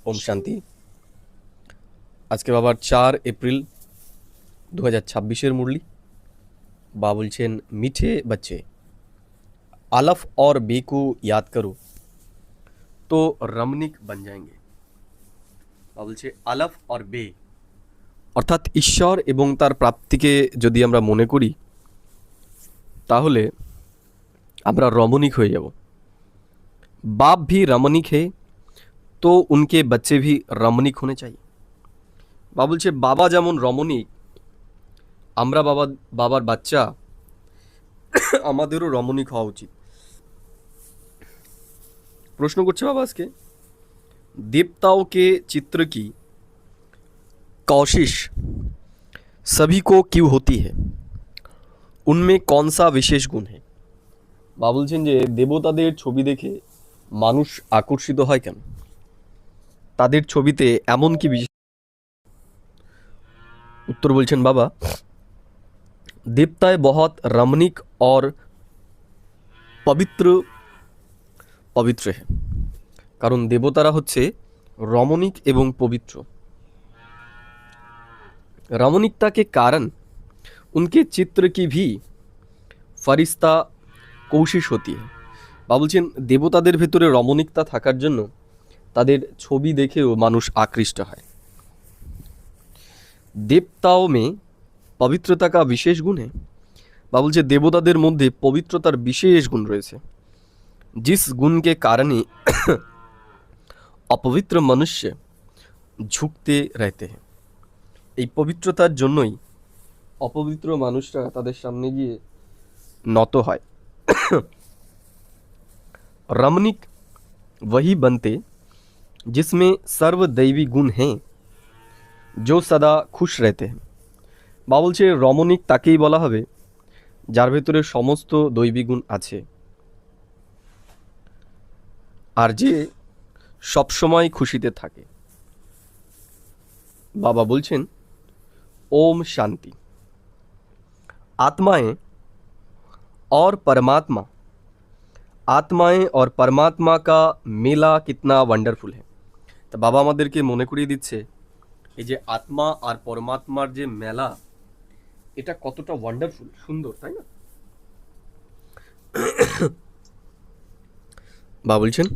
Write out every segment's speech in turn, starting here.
ओम शांति। आज के बाबार 4 एप्रिल 2026 मुरली बा बोलছেন मीठे बच्चे आलफ और बे को याद करो तो रमणीक बन जाएंगे। বা বলছে আলাফ और বে অর্থাৎ ঈশ্বর এবং তার প্রাপ্তিকে যদি আমরা মনে করি তাহলে আমরা রমণীক হয়ে যাব। बाप भी रमणीक है तो उनके बच्चे भी रमणीक होने चाहिए। বা বলছে বাবা যেমন রমণীক আমরা বাবার বাচ্চা আমাদেরও রমণীক হওয়া উচিত। প্রশ্ন করছে বাবা আজকে देवताओं के चित्र की कोशिश सभी को क्यों होती है, उनमें कौन सा विशेष गुण है। বা বলছেন যে দেবতাদের ছবি দেখে মানুষ আকর্ষিত হয় কেন, তাদের ছবিতে এমন কি বিশেষ। उत्तर बोलছেন बाबा देवताएं बहुत रमणीक और पवित्र पवित्र है कारण देवतारा होच्छे रमणीक एवं पवित्र। रमणीकता के कारण उनके चित्र की भी फरिश्ता कोशिश होती है। বা বলছেন দেবতাদের ভেতরে রমণীকতা থাকার জন্য তাদের ছবি দেখেও মানুষ আকৃষ্ট হয়। देवताओं में पवित्रता का विशेष गुण है। বা বলছে দেবতাদের মধ্যে পবিত্রতার বিশেষ গুণ রয়েছে, जिस गुण के कारण ही अपवित्र मनुष्य झुकते रहते हैं। এই পবিত্রতার জন্যই অপবিত্র মানুষরা তাদের সামনে গিয়ে নত হয়। रमणीक वही बनते जिसमें सर्वदैवी गुण हैं जो सदा खुश रहते हैं। বা বলছে রমণীক তাকেই বলা হবে যার ভেতরে সমস্ত দৈবী গুণ আছে আর যে সবসময় খুশিতে থাকে। বাবা বলছেন ओम शांति। आत्माएं और परमात्मा का मेला कितना वंडरफुल है। तो बाबा আমাদেরকে মনে করিয়ে দিচ্ছে এই যে আত্মা আর পরমাত্মার যে মেলা এটা কতটা ওয়ান্ডারফুল, সুন্দর, তাই না। বাবা বলছেন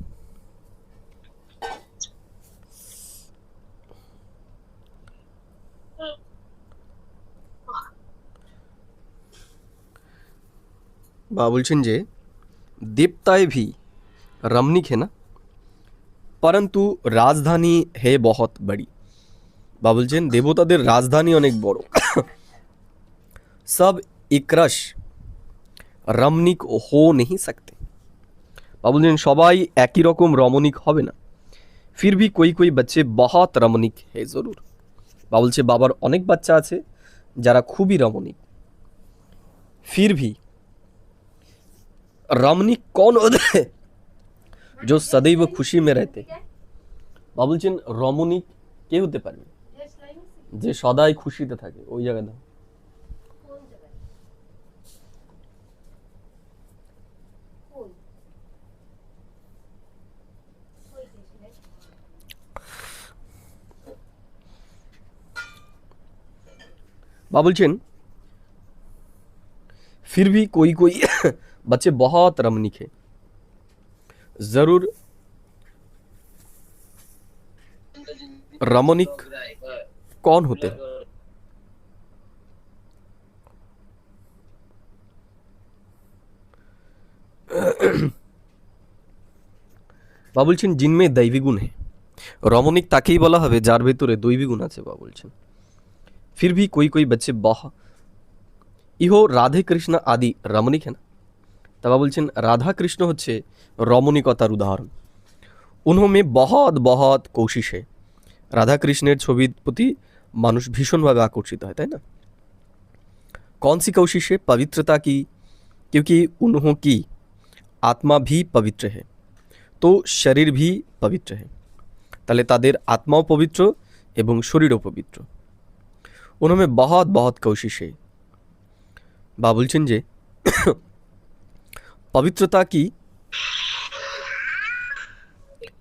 বাবা বলছেন যে देवताएं भी रमणीक है ना, परंतु राजधानी है बहुत बड़ी। বা বলছেন দেবতাদের রাজধানী অনেক বড়। सब एकरस रमणीक हो नहीं सकते। বা বলছেন সবাই একই রকম রমণীক হবে না, फिर भी कोई कोई बच्चे बहुत रमणीक है जरूर। বা বলছে বাবার অনেক বাচ্চা আছে যারা খুবই রমণীক। फिर भी रमणीक कौन होते हैं जो सदैव खुशी में रहते। বা বলছেন রমণীক কে হতে পারবে যে সদাই খুশিতে থাকে। ওই জায়গায় দাও। বা বলছেন फिर भी कोई कोई बच्चे बहुत रमणीक है जरूर। रमणीक कौन होते हैं। বা বলছেন जिनमें दैवी गुण है। রমণীক তাকেই বলা হবে যার ভেতরে দৈবী গুণ আছে। বা বলছেন फिर भी कोई कोई बच्चे बहुत ইহো রাধে কৃষ্ণ আদি রমণীক है ना। তা বা বলছেন রাধা কৃষ্ণ হচ্ছে রমণীকতার উদাহরণ। उन्होंने बहुत बहुत कोशिश है। রাধা কৃষ্ণের ছবির প্রতি মানুষ ভীষণভাবে আকর্ষিত হয়, তাই না। कौन सी कोशिश है, पवित्रता की, क्योंकि उन्हों की आत्मा भी पवित्र है तो शरीर भी पवित्र है। তাহলে তাদের আত্মাও পবিত্র এবং শরীরও পবিত্র। उन्होंने बहुत बहुत कोशिश है। বা বলছেন যে पवित्रता की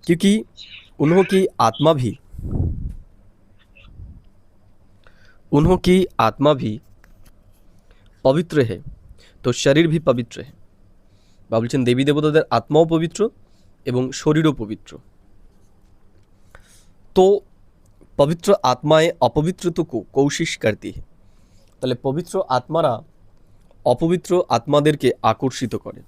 क्योंकि उन्हों की आत्मा भी पवित्र है तो शरीर भी पवित्र है। বা বলছেন দেবী দেবতাদের আত্মাও পবিত্র এবং শরীরও পবিত্র। তো পবিত্র আত্মায় অপবিত্রতা কো কৌশিশ করতি है। তাহলে পবিত্র আত্মারা অপবিত্র আত্মাদেরকে আকর্ষিত করে।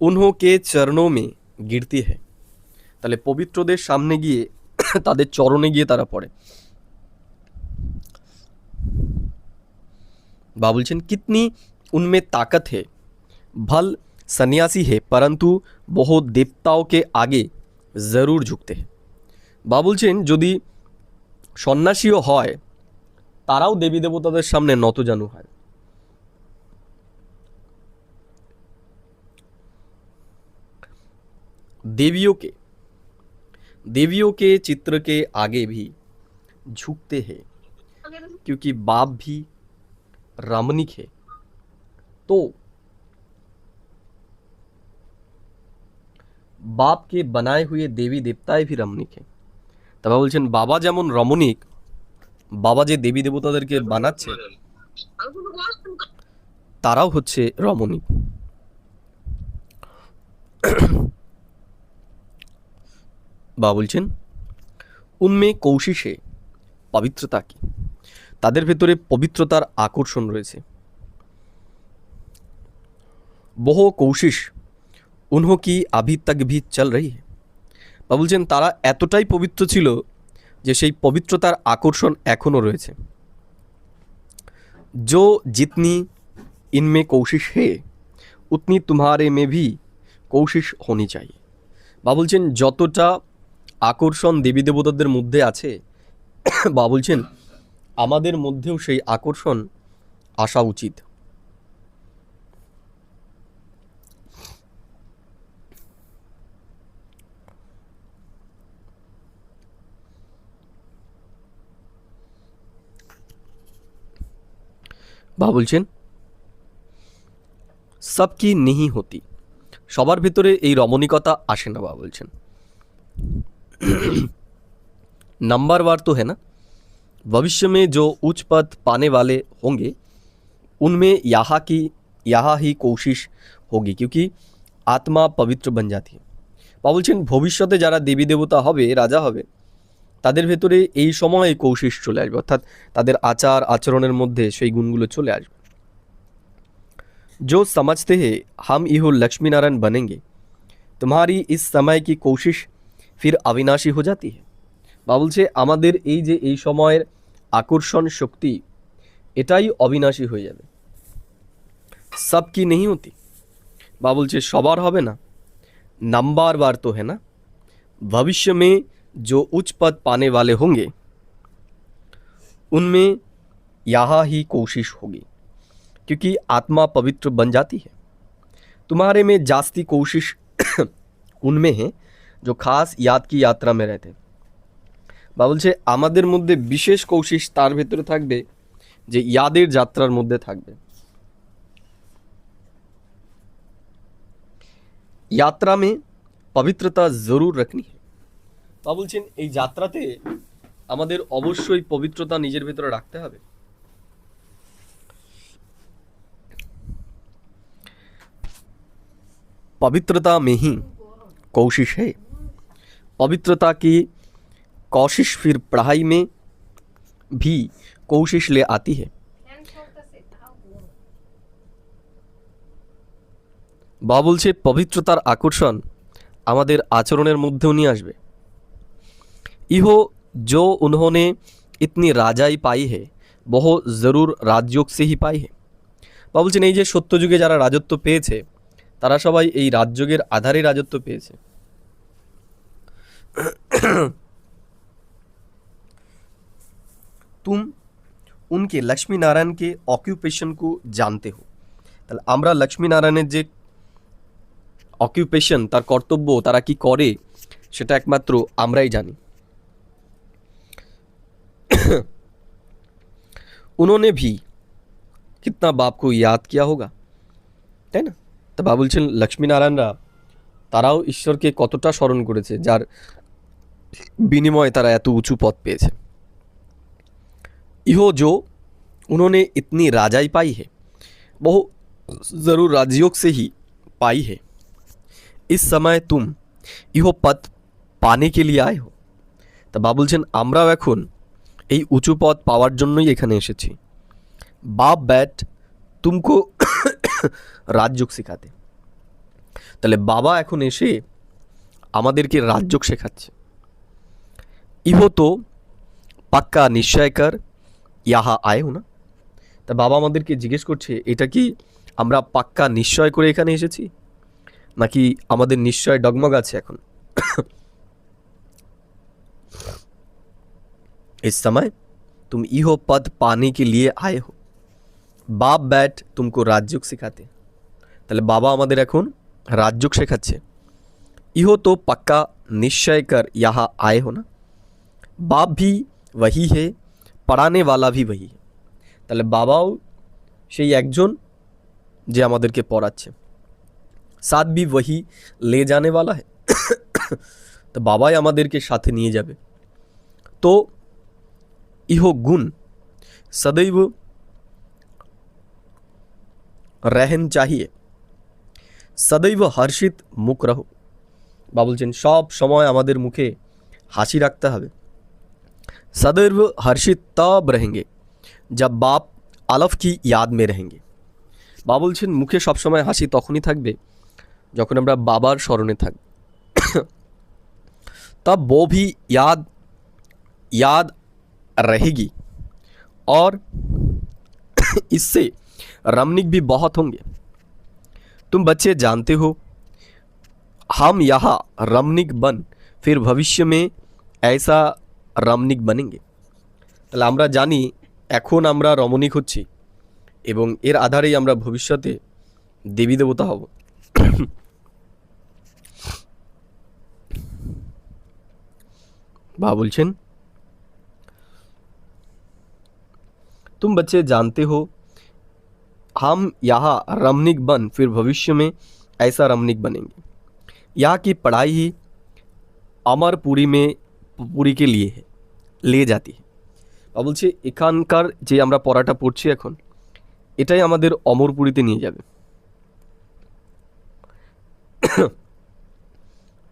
उन्हों के चरणों में गिरती है। তাহলে পবিত্রদের সামনে গিয়ে তাদের চরণে গিয়ে তারা পড়ে। বা বলছেন कितनी उनमें ताकत है, भल सन्यासी है परंतु बहुत देवताओं के आगे जरूर झुकते हैं। বা বলছেন যদি সন্ন্যাসীও হয় তারাও দেবী দেবতাদের সামনে নতজানু হয়। देवियों के चित्र के आगे भी झुकते हैं क्योंकि बाप भी रामनिक है। तो बाप के बनाए हुए देवी देवताएं भी रमणीक है। तब बोलছেন बाबा যেমন রমণিক, বাবা যে দেবী দেবতাদেরকে বানাচ্ছে তারাও হচ্ছে রমণিক। বা বলছেন उनमें कौशिश है पवित्रता की, তাদের ভেতরে পবিত্রতার আকর্ষণ রয়েছে। বহু কৌশিশ उन्हों की अभी तक भी चल रही है। বা বলছেন তারা এতটাই পবিত্র ছিল যে সেই পবিত্রতার আকর্ষণ এখনো রয়েছে। जो जितनी इनमें कोशिश है उतनी तुम्हारे में भी कोशिश होनी चाहिए। বা বলছেন যতটা আকর্ষণ দেবী দেবতাদের মধ্যে আছে বা বলছেন আমাদের মধ্যেও সেই আকর্ষণ আসা উচিত। বা বলছেন सबकी नहीं होती, সবার ভিতরে এই রমণীকতা আসে না। বা বলছেন नंबरवार तो है ना, भविष्य में जो उच्च पद पाने वाले होंगे उनमें यहाँ ही कोशिश होगी क्योंकि आत्मा पवित्र बन जाती है। বা বলছেন ভবিষ্যতে যারা দেবী দেবতা হবে, রাজা হবে, তাদের ভেতরে এই সময়ে কৌশিশ চলে আসবে, অর্থাৎ তাদের আচার আচরণের মধ্যে সেই গুণগুলো চলে আসবে। जो समझते हैं हम इहो लक्ष्मी नारायण बनेंगे, तुम्हारी इस समय की कोशिश फिर अविनाशी हो जाती है। বা বলছে আমাদের এই যে এই সময়ের আকর্ষণ শক্তি এটাই অবিনাশী হয়ে যাবে। সব কি नहीं होती, বা বলছে সবার হবে না। नंबरवार तो है ना, भविष्य में जो उच्च पद पाने वाले होंगे उनमें यहाँ ही कोशिश होगी क्योंकि आत्मा पवित्र बन जाती है। तुम्हारे में जास्ती कोशिश उनमें है जो खास याद की यात्रा में रहते। বা বলছে আমাদের মধ্যে বিশেষ কৌশিশ তার ভেতরে থাকবে যে ইয়াদের যাত্রার মধ্যে থাকবে। यात्रा में पवित्रता जरूर रखनी है। বা বলছেন এই যাত্রাতে আমাদের অবশ্যই পবিত্রতা নিজের ভেতরে রাখতে হবে। पवित्रता में ही कोशिश है, पवित्रता की कोशिश फिर पढ़ाई में भी कोशिश ले आती है। বা বলছে পবিত্রতার আকর্ষণ আমাদের আচরণের মধ্যেও নিয়ে আসবে। इहो जो उन्होंने इतनी राजाई पाई है वह जरूर राजयोग से ही पाई है। বা বলছেন এই যে সত্যযুগে যারা রাজত্ব পেয়েছে তারা সবাই এই রাজযোগের আধারে রাজত্ব পেয়েছে। तुम उनके लक्ष्मी नारायण के ऑक्यूपेशन को जानते हो। তাহলে আমরা লক্ষ্মী নারায়ণের যে অকুপেশন, তার কর্তব্য, তারা কি করে সেটা একমাত্র আমরাই জানি। उन्होंने भी कितना बाप को याद किया होगा, তাই না? তো বাবা বলছেন লক্ষ্মীনারায়ণরা তারাও ঈশ্বরকে কতটা স্মরণ করেছে, যার বিনিময়ে তারা এত উঁচু পদ পেয়েছে। इहो जो उन्होंने इतनी राजाई पाई है वो ज़रूर राजयोग से ही पाई है। इस समय तुम इहो पद पाने के लिए आए हो। তা বাবা বলছেন আমরাও এখন এই উঁচু পদ পাওয়ার জন্যই এখানে এসেছি। বাপ ব্যাট তুমকো রাজযোগ শেখাতে। তাহলে বাবা এখন এসে আমাদেরকে রাজযোগ শেখাচ্ছে। ইহো তো পাক্কা নিশ্চয় কর ইহা আয় না। তা বাবা আমাদেরকে জিজ্ঞেস করছে এটা কি আমরা পাক্কা নিশ্চয় করে এখানে এসেছি, নাকি আমাদের নিশ্চয় ডগমগ আছে এখন। इस समय तुम इहो पद पाने के लिए आए हो। बाप बैठ तुमको राजयोग सिखाते। তাহলে বাবা আমাদের এখন রাজযোগ শেখাচ্ছে। इहो तो पक्का निश्चय कर यहाँ आए हो ना। बाप भी वही है, पढ़ाने वाला भी वही है। তাহলে বাবাও সেই একজন যে আমাদেরকে পড়াচ্ছে, साथ भी वही ले जाने वाला है। তো বাবাই আমাদেরকে সাথে নিয়ে যাবে। तो इहो गुण सदैव रहन चाहिए, सदैव हर्षित मुख रहो। বাবা বলছেন সব সময় আমাদের মুখে হাসি রাখতে হবে। सदैव हर्षित तब रहेंगे जब बाप आलफ की याद में रहेंगे। বাবা বলছেন মুখে সবসময় হাসি তখনই থাকবে যখন আমরা বাবার স্মরণে থাকব। तब वो भी याद रहेगी और इससे रमणीक भी बहुत होंगे। तुम बच्चे जानते हो हम यहाँ रमणीक बन फिर भविष्य में ऐसा रमणीक बनेंगे। তাহলে আমরা জানি এখন আমরা রমণীক হচ্ছি এবং এর আধারেই আমরা ভবিষ্যতে দেবী দেবতা হব। বাবা বলছেন तुम बच्चे जानते हो हम यहाँ रमणीक बन फिर भविष्य में ऐसा रमणीक बनेंगे। यहाँ की पढ़ाई ही अमरपुरी के लिए है, ले जाती है। বাবা বলছে এখানকার যে আমরা পড়াটা পড়ছি এখন এটাই আমাদের অমরপুরীতে নিয়ে যাবে।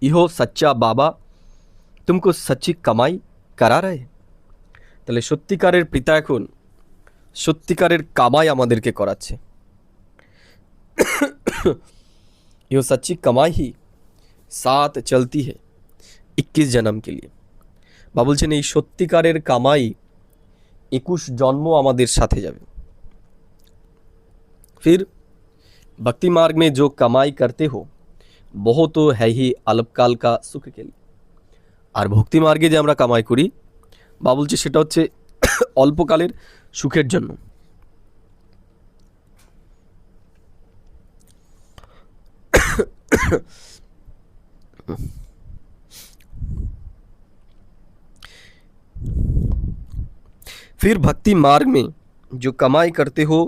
ইহো সচ্চা বাবা तुमको सच्ची कमाई करा रहे। তাহলে সত্যিকারের পিতা এখন সত্যিকারের কামাই আমাদেরকে করাচ্ছে। ये सच्ची कमाई ही साथ चलती है 21 जन्म के लिए। বাবা বলছেন এই সত্যিকারের কামাই 21 জন্ম আমাদের সাথে যাবে। फिर भक्ति मार्ग में जो कमाई करते हो वो तो है ही अल्पकाल का सुख के लिए। আর ভক্তি মার্গে যে আমরা কামাই করি বাবা বলছে সেটা হচ্ছে অল্পকালের সুখের জন্য। फिर भक्ति मार्ग में जो कमाई करते हो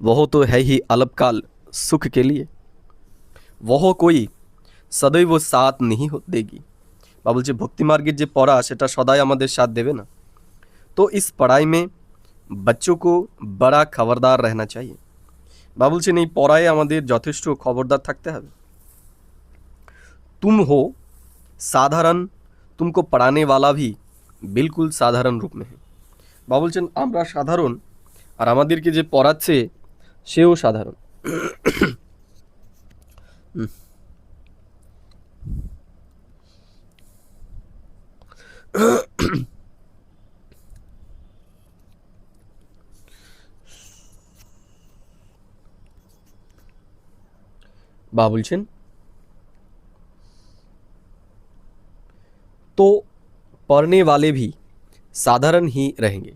वह तो है ही अल्पकाल सुख के लिए, वह कोई सदैव साथ नहीं देगी। বাবা বলছে ভক্তি মার্গের যে পড়া সেটা সদাই আমাদের সাথ দেবে না। तो इस पढ़ाई में बच्चों को बड़ा खबरदार रहना चाहिए। বাবা বলছেন এই পড়ায় আমাদের যথেষ্ট খবরদার থাকতে হবে। तुम हो साधारण, तुमको पढ़ाने वाला भी बिल्कुल साधारण रूप में है। বাবা বলছেন আমরা সাধারণ আর আমাদেরকে যে পড়াচ্ছে সেও সাধারণ। বাবা বলছেন तो पढ़ने वाले भी साधारण ही रहेंगे।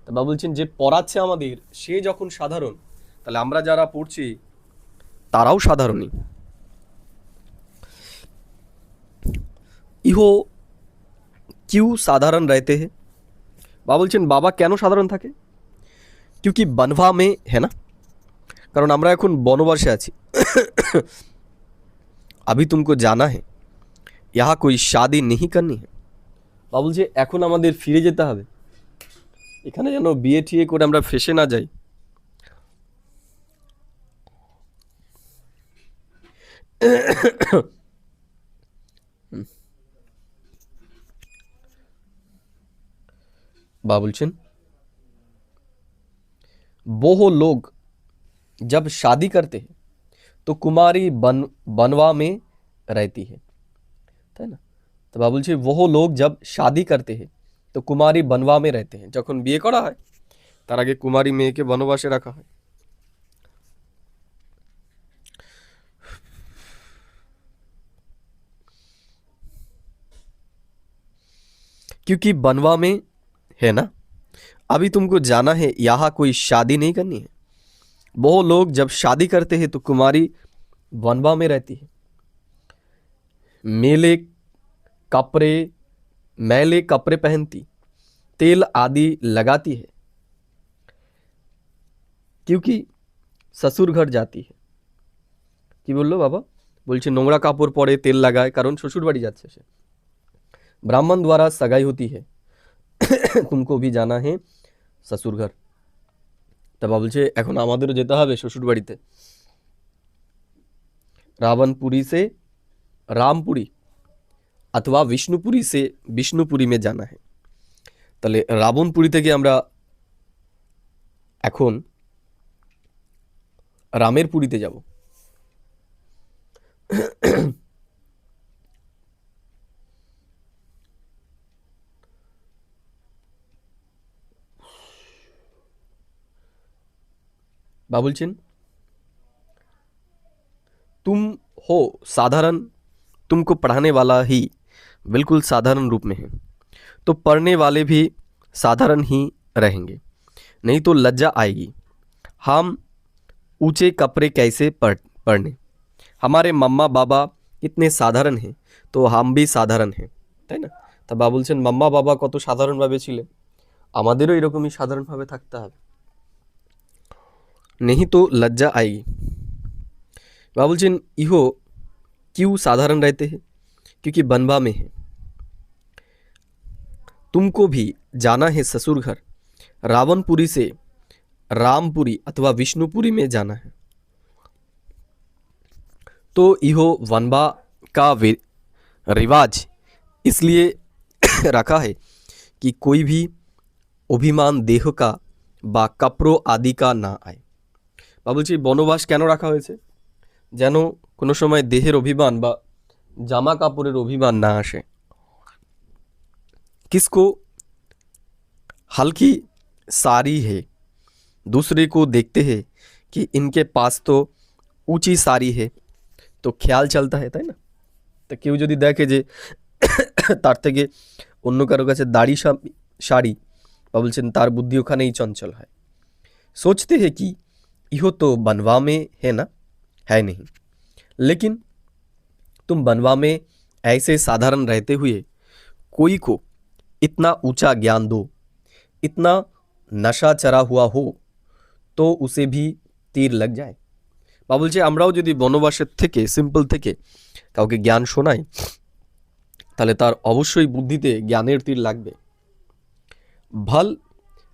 তো বাবা বলছেন যে পড়াচ্ছে আমাদের সে যখন সাধারণ তাহলে আমরা যারা পড়ছি তারাও সাধারণই। ইহো क्यों साधारण रहते हैं। বাবা বলছেন বাবা কেন সাধারণ থাকে। क्योंकि बनवा में है ना, কারণ আমরা এখন বনবাসে আছি। अभी तुमको जाना है, यहाँ कोई शादी नहीं करनी है। বা বলছে এখন আমাদের ফিরে যেতে হবে, এখানে যেন বিয়ে ঠিয়ে করে আমরা ফেসে না যাই। বা বলছেন वो लोग जब शादी करते हैं तो कुमारी बनवा में रहती है, তাই না? তো বা বলছে वो लोग जब शादी करते हैं तो कुमारी बनवा में रहते हैं, যখন বিয়ে করা হয় তার আগে কুমারী মেয়েকে বনবাসে রাখা হয়। क्योंकि बनवा में है ना, अभी तुमको जाना है, यहाँ कोई शादी नहीं करनी है। वो लोग जब शादी करते हैं तो कुमारी बनवा में रहती है, मैले कपड़े पहनती, तेल आदि लगाती है, क्योंकि ससुर घर जाती है। কি বললো বাবা? বলছে নোংরা কাপড় পরে তেল লাগায় কারণ শ্বশুর বাড়ি যাচ্ছে সে। ब्राह्मण द्वारा सगाई होती है, तुमको भी जाना है ससुर घर। তা বাবা বলছে এখন আমাদেরও যেতে হবে শ্বশুর বাড়িতে। रावणपुरी से रामपुरी अथवा विष्णुपुरी से विष्णुपुरी में जाना है। তাহলে রাবণপুরি থেকে আমরা এখন রামের পুরীতে যাব। বা বলছেন तुम हो साधारण, तुमको पढ़ाने वाला ही बिल्कुल साधारण रूप में है, तो पढ़ने वाले भी साधारण ही रहेंगे, नहीं तो लज्जा आएगी। हम ऊंचे कपड़े कैसे पढ़ने, हमारे मम्मा बाबा इतने साधारण हैं तो हम भी साधारण हैं, তাই না? তা বাবা বলছেন মাম্মা বাবা কত সাধারণভাবে ছিলেন, আমাদেরও এরকমই সাধারণভাবে থাকতে হবে, नहीं तो लज्जा आएगी। बाबा बोलছেন इहो क्यों साधारण रहते हैं, क्योंकि बनवा में है। तुमको भी जाना है ससुर घर, रावणपुरी से रामपुरी अथवा विष्णुपुरी में जाना है। तो इहो वनवा का रिवाज इसलिए रखा है कि कोई भी अभिमान देह का বা কাপড় আদি কা না আয়। বা বলছি বনবাস কেন রাখা হয়েছে, যেন কোনো সময় দেহের অভিমান বা জামা কাপড়ের অভিমান না আসে। किसको हल्की साड़ी है, दूसरे को देखते हैं कि इनके पास तो ऊंची साड़ी है तो ख्याल चलता है, তাই না? তো কেউ যদি দেখে যে তার থেকে অন্য কারো কাছে দাড়ি শাড়ি, বা বলছেন তার বুদ্ধি ওখানেই চঞ্চল হয়। सोचते हैं कि इहो तो बनवा में है ना, है नहीं, लेकिन तुम बनवा में ऐसे साधारण रहते हुए कोई को इतना ऊंचा ज्ञान दो, इतना नशा चढ़ा हुआ हो तो उसे भी तीर लग जाए। বা বলছে আমরাও যদি বনবাসের থেকে সিম্পল থেকে কাউকে জ্ঞান শোনাই তাহলে তার অবশ্যই বুদ্ধিতে জ্ঞানের তীর লাগবে। भल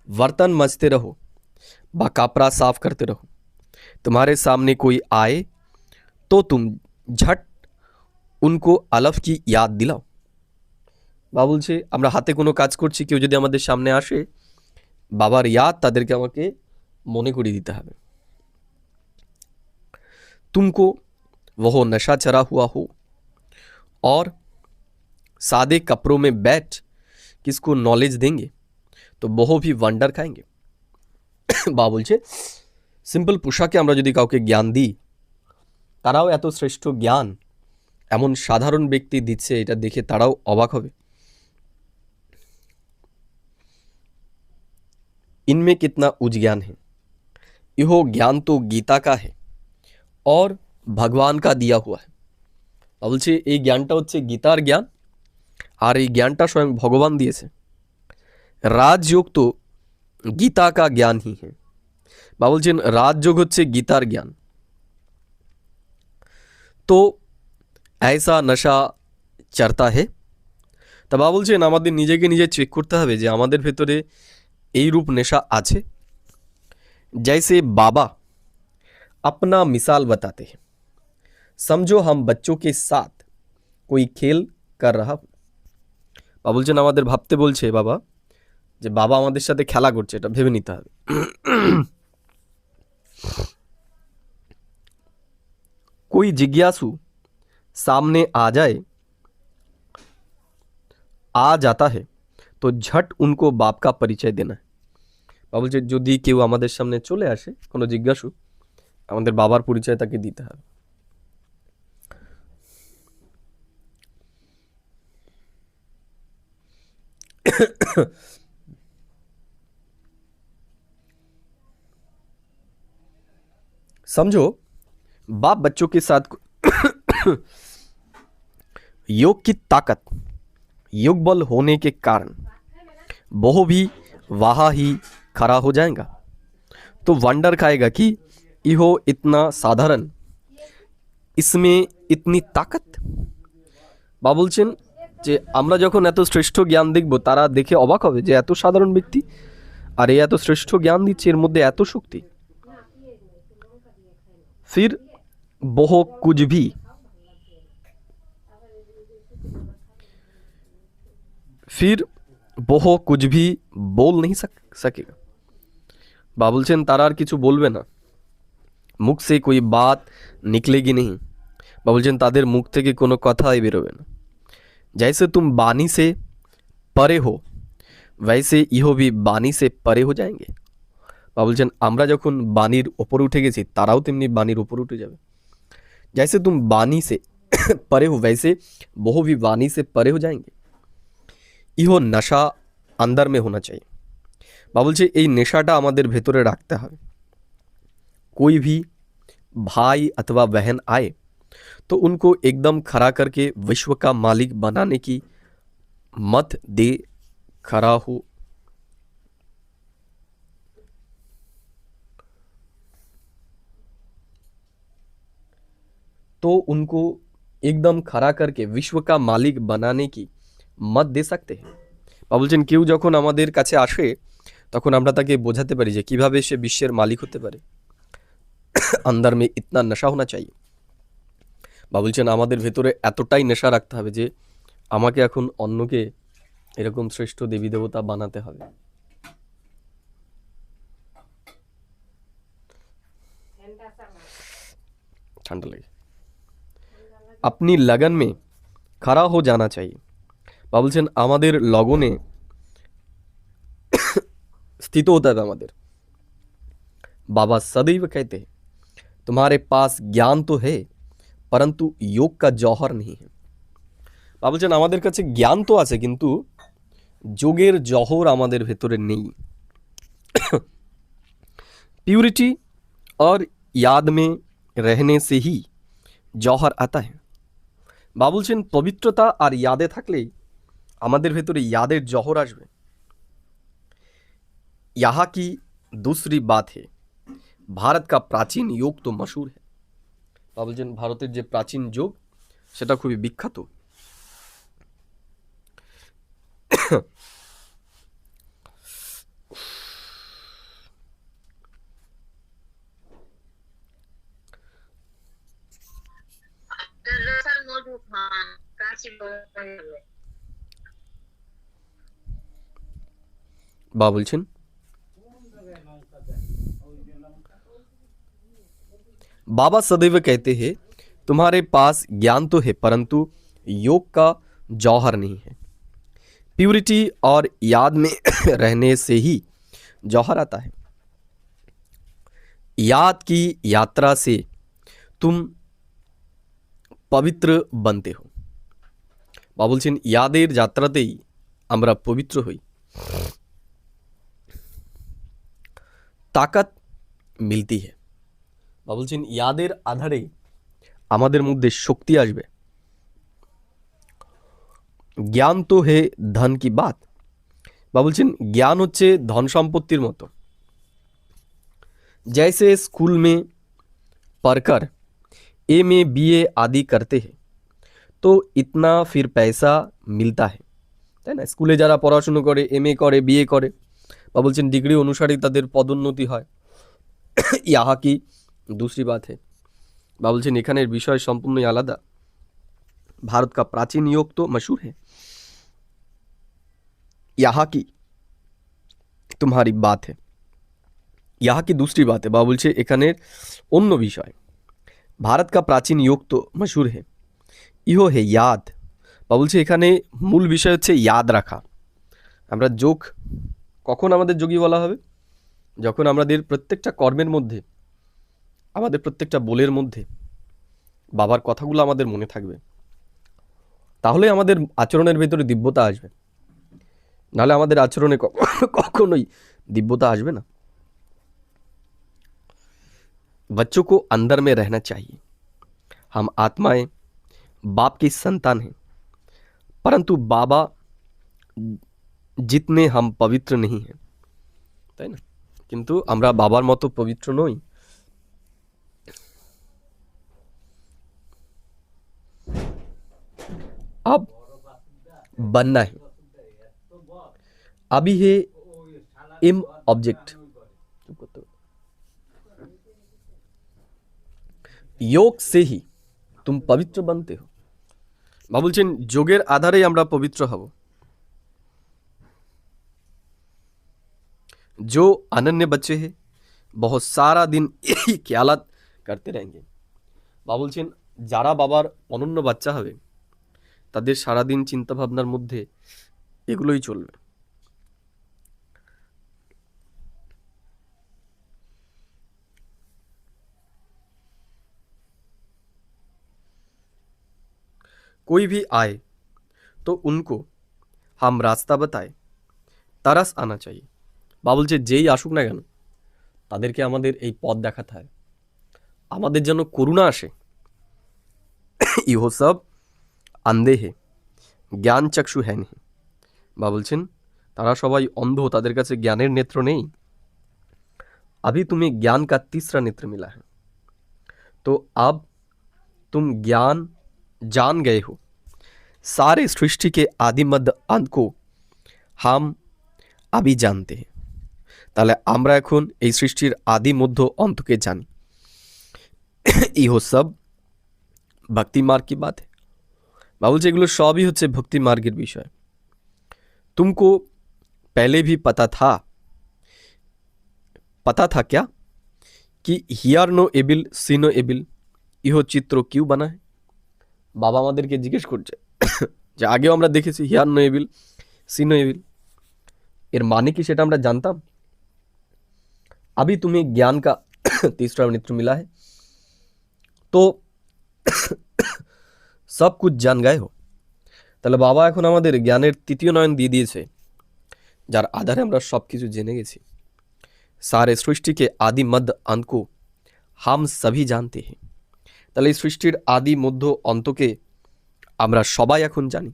बर्तन मजते रहो व कपड़ा साफ करते रहो, तुम्हारे सामने कोई आए तो तुम झट उनको अलफ की याद दिलाओ। বা বলছে আমরা হাতে কোনো কাজ করছি, কেউ যদি আমাদের সামনে আসে বাবার ইয়াদ তাদেরকে আমাকে মনে করিয়ে দিতে হবে। तुमको वह नशा चढ़ा हुआ हो और सादे कपड़ों में बैठ किसको नॉलेज देंगे तो বহু भी ওয়ান্ডার খাएंगे। বা বলছে সিম্পল পোশাকে আমরা যদি কাউকে জ্ঞান দিই তারাও এত শ্রেষ্ঠ জ্ঞান এমন সাধারণ ব্যক্তি দিচ্ছে, এটা দেখে তারাও অবাক হবে। इनमें कितना उच्च ज्ञान है, यह ज्ञान तो गीता का है और भगवान का दिया हुआ है। বা বলছে এই জ্ঞানটা হচ্ছে গীতার জ্ঞান আর এই জ্ঞানটা স্বয়ং ভগবান দিয়েছে। राजयोग तो गीता का ज्ञान ही है, বা বলছেন রাজযোগ হচ্ছে গীতার জ্ঞান। তো ऐसा नशा चढ़ता है। তা বাবা বলছেন আমাদের নিজেকে নিজে চেক করতে হবে যে আমাদের ভেতরে এই রূপ নেশা আছে। जैसे बाबा अपना मिसाल बताते हैं, समझो हम बच्चों के साथ कोई खेल कर रहा हूँ। বাবা বলছেন আমাদের ভাবতে বলছে বাবা যে বাবা আমাদের সাথে খেলা করছে, এটা ভেবে নিতে হবে। कोई जिज्ञासु सामने आ जाता है तो झट उनको बाप का परिचय देना है। বাবা বলছে যদি কেউ আমাদের সামনে চলে আসে, কোনো জিজ্ঞাসু, আমাদের বাবার পরিচয় তাকে দিতে হবে। समझो बाप बच्चों के साथ योग की ताकत, योग बल होने के कारण वो भी वहाँ ही खड़ा हो जाएगा। तो वंडर खाएगा कि इहो इतना साधारण, इसमें इतनी ताकत। বা বলছেন যে আমরা যখন এত শ্রেষ্ঠ জ্ঞান দেখব তারা দেখে অবাক হবে যে এত সাধারণ ব্যক্তি আর এ এত শ্রেষ্ঠ জ্ঞান দিচ্ছে, এর মধ্যে এত শক্তি। फिर वो कुछ भी फिर वो कुछ भी बोल नहीं सकेगा। বা বলছেন তারা আর কিছু বলবে না, মুখ से कोई बात निकलेगी नहीं। বা বলছেন তাদের মুখ থেকে কোনো কথাই বেরোবে না। जैसे तुम बानी से परे हो वैसे इहो भी बानी से परे हो जाएंगे। বা বলছেন আমরা যখন বাণীর ওপরে উঠে গেছি তারাও তেমনি বাণীর ওপরে উঠে যাবে। जैसे तुम बानी से परे हो वैसे वो भी बानी से परे हो जाएंगे। इहो नशा अंदर में होना चाहिए। বা বলছে এই নেশাটা আমাদের ভেতরে রাখতে হবে। कोई भी भाई अथवा बहन आए तो उनको एकदम खड़ा करके विश्व का मालिक बनाने की मत दे खड़ा हो। तो उनको एकदम खड़ा करके विश्व का मालिक बनाने की मत दे सकते हैं। বা বলছেন কেউ যখন আমাদের কাছে আসে তখন আমরা তাকে বোঝাতে পারি যে কিভাবে সে বিশ্বের মালিক হতে পারে। अंदर में इतना नशा होना चाहिए। বা বলছেন আমাদের ভেতরে এতটাই নেশা রাখতে হবে যে আমাকে এখন অন্যকে এরকম শ্রেষ্ঠ দেবী দেবতা বানাতে হবে। ঠান্ডা লাগে। अपनी लगन में खड़ा हो जाना चाहिए। বা বলছেন আমাদের লগনে স্থিত হতে হবে আমাদের। बाबा सदैव कहते हैं तुम्हारे पास ज्ञान तो है परंतु योग का जौहर नहीं है। বা বলছেন আমাদের কাছে জ্ঞান তো আছে কিন্তু যোগের জহর আমাদের ভেতরে নেই। प्यूरिटी और याद में रहने से ही जौहर आता है। বা বলছেন পবিত্রতা আর ইয়াদে থাকলেই আমাদের ভেতরে ইয়াদের জহর আসবে। यहाँ की दूसरी बात है भारत का प्राचीन योग तो मशहूर है। বা বলছেন ভারতের যে প্রাচীন যোগ সেটা খুবই বিখ্যাত। বা বলছেন बाबा सदैव कहते हैं तुम्हारे पास ज्ञान तो है परंतु योग का जौहर नहीं है। प्यूरिटी और याद में रहने से ही जौहर आता है। याद की यात्रा से तुम पवित्र बनते हो। বা বলছেন ইয়াদের যাত্রাতেই আমরা পবিত্র হই। ताकत मिलती है। বা বলছেন ইয়াদের আধারে আমাদের মধ্যে শক্তি আসবে। জ্ঞান তো হে ধন কি বাত। বা বলছেন জ্ঞান হচ্ছে ধন সম্পত্তির মতো। जैसे स्कूल में पढ़कर एमए बीए आदि करते हैं तो इतना फिर पैसा मिलता है, তাই না? স্কুলে যারা পড়াশুনো করে, এমএ করে, বিএ করে, বা বলছেন ডিগ্রি অনুসারেই তাদের পদোন্নতি হয়। ইহা কি दूसरी बात है। বা বলছেন এখানের বিষয় সম্পূর্ণই আলাদা। भारत का प्राचीन योग तो मशहूर है। यहाँ की तुम्हारी बात है, यहाँ की दूसरी बात है। বা বলছে এখানের অন্য বিষয়। भारत का प्राचीन योग तो मशहूर है, ইহো হে ইয়াদ। বা বলছে এখানে মূল বিষয় হচ্ছে ইয়াদ রাখা। আমরা যোগ কখন আমাদের যোগী বলা হবে? যখন আমাদের প্রত্যেকটা কর্মের মধ্যে, আমাদের প্রত্যেকটা বলের মধ্যে বাবার কথাগুলো আমাদের মনে থাকবে, তাহলে আমাদের আচরণের ভেতরে দিব্যতা আসবে। নাহলে আমাদের আচরণে কখনোই दिव्यता আসবে না। बच्चों को अंदर में रहना चाहिए। हम आत्माएं बाप की संतान हैं, परंतु बाबा जितने हम पवित्र नहीं हैं, তাই না? কিন্তু আমরা বাবার মতো পবিত্র নই। अब बनना है, अभी है इम ऑब्जेक्ट। योग से ही तुम पवित्र बनते हो। বা বলছেন যোগের আধারেই আমরা পবিত্র হব। जो अनन्य बच्चे हैं बहुत सारा दिन यही ख्यालात करते रहेंगे। বা বলছেন যারা বাবার অনন্য বাচ্চা হবে তাদের সারাদিন চিন্তা ভাবনার মধ্যে এগুলোই চলবে। कोई भी आए तो उनको हम रास्ता बताए, तरस आना चाहिए। বা বলছে যেই আসুক না কেন তাদেরকে আমাদের এই পথ দেখাতে হয়, আমাদের যেন করুণা আসে। ইহো সব আন্ধে হে, জ্ঞান চক্ষু হ্যান হে। বা বলছেন তারা সবাই অন্ধ, তাদের কাছে জ্ঞানের নেত্র নেই। अभी तुम्हें ज्ञान का तीसरा नेत्र मिला है, तो अब तुम ज्ञान जान गए हो। सारे सृष्टि के आदि मध्य अंत को हम अभी जानते हैं। তাহলে আমরা এখন এই সৃষ্টির আদি মধ্য অন্তকে জানি। ইহো সব ভক্তি মার্গ কি বাত है। বা বলছে এগুলো সবই হচ্ছে ভক্তি মার্গের বিষয়। तुमको पहले भी पता था क्या कि here no able see no able ইহো চিত্র কিউ বানা है। বাবা আমাদেরকে জিজ্ঞেস করছে যে আগেও আমরা দেখেছি hear no evil see no evil, এর মানে কি সেটা আমরা জানতাম। अभी तुम्हें ज्ञान का तीसरा नेत्र मिला है, तो सब कुछ जान गए हो। তাহলে বাবা এখন আমাদের জ্ঞানের তৃতীয় নয়ন দিয়ে দিয়েছে, যার আধারে আমরা সব কিছু জেনে গেছি। सारे सृष्टि के आदि मध्य अंत को हम सभी जानते हैं। তাহলে এই সৃষ্টির আদি মধ্য অন্তকে আমরা সবাই এখন জানি।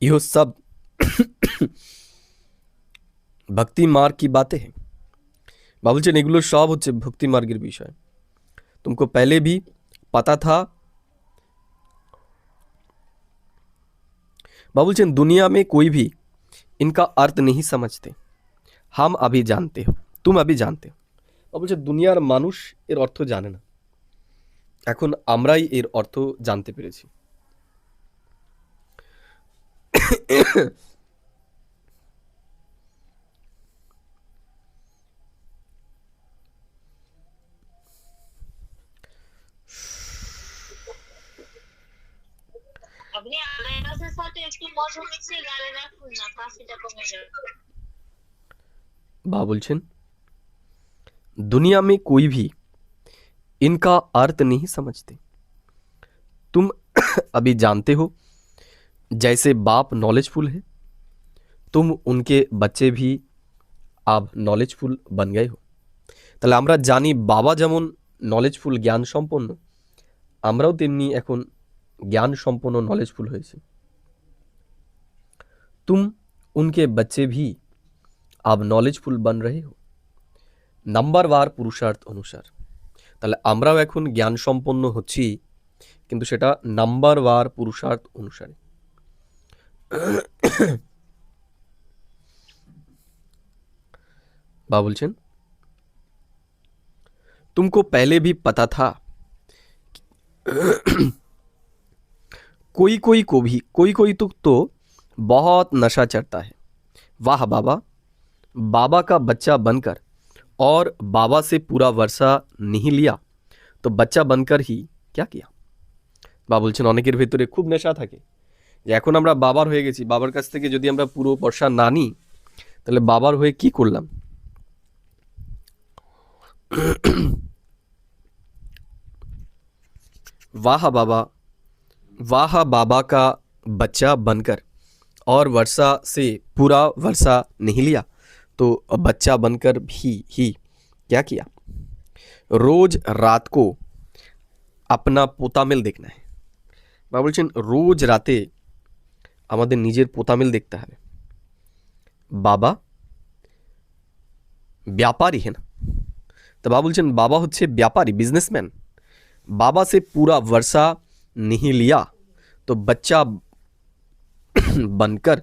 ইহো সব ভক্তি মার্গ কি বাতে हैं। বা বলছেন এগুলো সব হচ্ছে ভক্তি মার্গের বিষয়। तुमको पहले भी पता था। বা বলছেন दुनिया में कोई भी इनका अर्थ नहीं समझते, हम अभी जानते हो, तुम अभी जानते हो। বা বলছে দুনিয়ার মানুষ এর অর্থ জানে না, এখন আমরাই এর অর্থ জানতে পেরেছি। আপনি আনারসের সাথে একটু মধু মিশিয়ে গালে রাখুন না, কাশিটা কমে যাবে। বা বলছেন दुनिया में कोई भी इनका अर्थ नहीं समझते, तुम अभी जानते हो। जैसे बाप नॉलेजफुल है, तुम उनके बच्चे भी अब नॉलेजफुल बन गए हो। তাহলে আমরা জানি বাবা যেমন নলেজফুল জ্ঞান সম্পন্ন, আমরাও তেমনি এখন জ্ঞান সম্পন্ন নলেজফুল হয়েছি। तुम उनके बच्चे भी आप নলেজফুল बन रहे हो নাম্বারওয়ার পুরুষার্থ অনুসার। তাহলে আমরাও এখন জ্ঞান সম্পন্ন হচ্ছি, কিন্তু সেটা নাম্বারওয়ার পুরুষার্থ অনুসারে। বা বলছেন तुमको पहले भी पता था कोई कोई को भी कोई कोई तो बहुत नशा चढ़ता है। वाह बाबा, बाबा का बच्चा बनकर और बाबा से पूरा वर्षा नहीं लिया तो बच्चा बनकर ही क्या किया। বা বলছেন অনেকের ভেতরে খুব নেশা থাকে যে এখন আমরা বাবার হয়ে গেছি, বাবার কাছ থেকে যদি আমরা পুরো বর্ষা না নিই তাহলে বাবার হয়ে কি করলাম। वाह बाबा, वाह बाबा का बच्चा बनकर और वर्षा से पूरा वर्षा नहीं लिया तो बच्चा बनकर भी ही क्या किया। रोज रात को अपना पोतामिल देखना है। বা বলছেন রোজ রাতে আমাদের নিজের পোতামিল দেখতে হবে। বাবা ব্যাপারী है ना, তো বাবা বলছেন বাবা হচ্ছে ব্যাপারী, বিজনেসম্যান। बाबा से पूरा वर्षा नहीं लिया तो बच्चा बनकर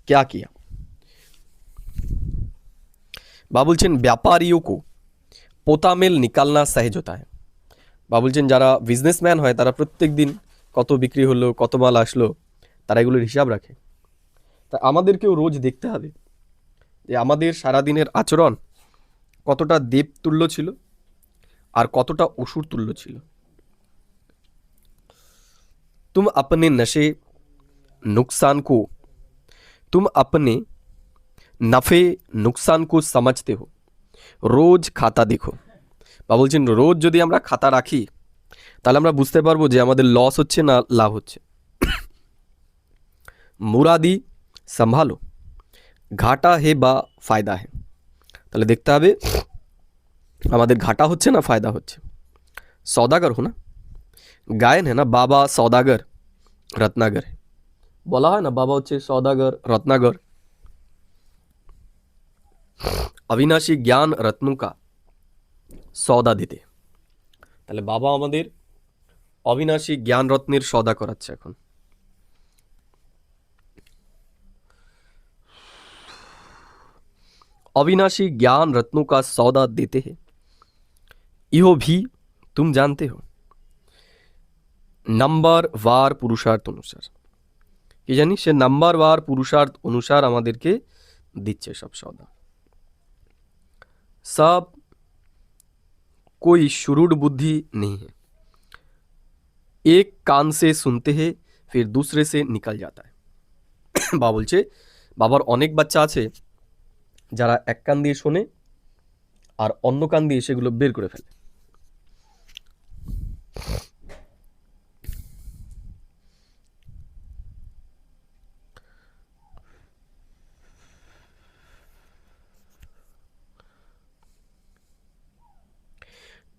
क्या किया। बाबा বলছেন व्यापारियों को पोतामेल निकालना सहज होता है। বাবা বলছেন যারা বিজনেসম্যান হয় তারা প্রত্যেক দিন কত বিক্রি হলো, কত মাল আসলো, তারা এগুলোর হিসাব রাখে। তা আমাদেরকেও রোজ দেখতে হবে যে আমাদের সারাদিনের আচরণ কতটা দেবতুল্য ছিল আর কতটা অসুর তুল্য ছিল। तुम अपने नशे नुकसान को तुम अपने नफे नुकसान को समझते हो, रोज खाता देखो। বা বলছেন রোজ যদি আমরা খাতা রাখি তাহলে আমরা বুঝতে পারবো যে আমাদের লস হচ্ছে না লাভ হচ্ছে। মুরাদি সম্ভালো, ঘাটা হে বা ফায়দা হে। তাহলে দেখতে হবে আমাদের ঘাটা হচ্ছে না ফায়দা হচ্ছে। सौदागर हो ना, गायन है ना, बाबा सौदागर रत्नागर है, বলা হয় না বাবা হচ্ছে সौदागर रत्नागर। अविनाशी ज्ञान रत्नों का सौदा দিতে, তাহলে বাবা আমাদের অবিনাশী জ্ঞান রত্নের সওদা করাচ্ছে এখন। अविनाशी ज्ञान रत्नों का सौदा देते हैं, इहो भी तुम जानते हो নাম্বারওয়ার পুরুষার্থ অনুসার। কি জানি সে নাম্বারওয়ার পুরুষার্থ অনুসার আমাদেরকে দিচ্ছে সব সওদা। सब कोई शुरूढ़ बुद्धि नहीं है, एक कान से सुनते हैं फिर दूसरे से निकल जाता है। বাবা বলছে বাবার অনেক বাচ্চা আছে যারা এক কান দিয়ে শোনে আর অন্য কান দিয়ে সেগুলো বের করে ফেলে।